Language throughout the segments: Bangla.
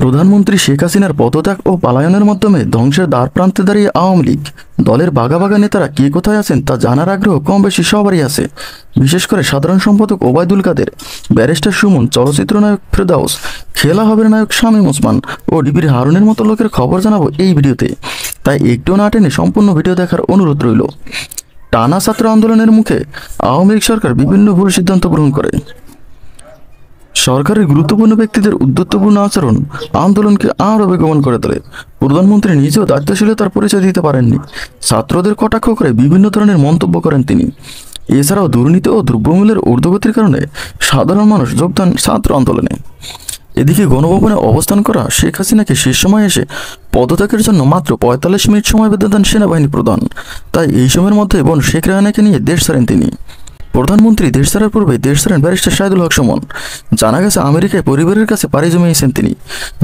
প্রধানমন্ত্রী শেখ হাসিনার পদত্যাগ ও পলায়নের মাধ্যমে ধ্বংসের দ্বারপ্রান্তে দাঁড়িয়ে আওয়ামী লীগ দলের বাঘা বাঘা নেতারা কে কোথায় আছেন তা জানার আগ্রহ কম বেশি সবারই আছে। বিশেষ করে সাধারণ সম্পাদক ওবায়দুল কাদের, ব্যারিস্টার সুমন, চলচ্চিত্র নায়ক ফেরদাউস, খেলা হবের নায়ক শামীম ওসমান ও ডিবির হারুনের মতো লোকের খবর জানাবো এই ভিডিওতে। তাই একটু না টেনে সম্পূর্ণ ভিডিও দেখার অনুরোধ রইল। টানা ছাত্র আন্দোলনের মুখে আওয়ামী লীগ সরকার বিভিন্ন ভুল সিদ্ধান্ত গ্রহণ করে। সরকারের গুরুত্বপূর্ণ ব্যক্তিদের উদ্ধত্যপূর্ণ আচরণ আন্দোলনকে আরও বেগবান করে তোলে। প্রধানমন্ত্রী নিজেও দায়িত্বশীলতার পরিচয় দিতে পারেননি, ছাত্রদের কটাক্ষ করে বিভিন্ন ধরনের মন্তব্য করেন তিনি। এছাড়াও দুর্নীতি ও দ্রব্যমূল্যের ঊর্ধ্বগতির কারণে সাধারণ মানুষ যোগদান ছাত্র আন্দোলনে। এদিকে গণভবনে অবস্থান করা শেখ হাসিনাকে শেষ সময় এসে পদত্যাগের জন্য মাত্র ৪৫ মিনিট সময় বেঁধে দেন সেনাবাহিনী প্রধান। তাই এই সময়ের মধ্যে বোন শেখ রেহানাকে নিয়ে দেশ ছাড়েন তিনি। প্রধানমন্ত্রী দেশ ছাড়ার পূর্বে দেশ ছাড়েন ব্যারিস্টার শাহিদুল হক সুমন। জানা গেছে আমেরিকায় পরিবারের কাছে পাড়ি জমিয়েছেন তিনি।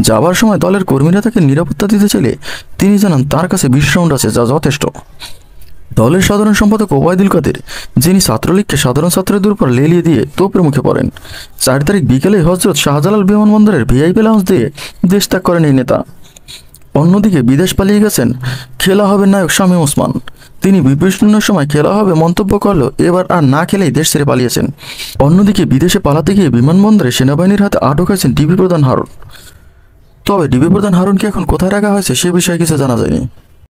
যাবার সময় দলের কর্মীরা তাকে নিরাপত্তা দিতে চাইলে তিনি জানান তার কাছে ২০ রাউন্ড আছে, যা যথেষ্ট। দলের সাধারণ সম্পাদক ওবায়দুল কাদের, যিনি ছাত্রলীগকে সাধারণ ছাত্রদের উপর লেলিয়ে দিয়ে তোপের মুখে পড়েন, ৪ তারিখ বিকেলে হজরত শাহজালাল বিমানবন্দরের ভিআইপি লাউঞ্জ দিয়ে দেশ ত্যাগ করেন এই নেতা। অন্যদিকে বিদেশ পালিয়ে গেছেন খেলা হবে নায়ক শামীম ওসমান। তিনি বিবেচনার সময় খেলা হবে মন্তব্য করলেও এবার আর না খেলেই দেশ ছেড়ে পালিয়েছেন। অন্যদিকে বিদেশে পালাতে গিয়ে বিমানবন্দরে সেনাবাহিনীর হাতে আটক হয়েছেন ডিবি প্রধান হারুন। তবে ডিবি প্রধান হারুনকে এখন কোথায় রাখা হয়েছে সে বিষয়ে কিছু জানা যায়নি।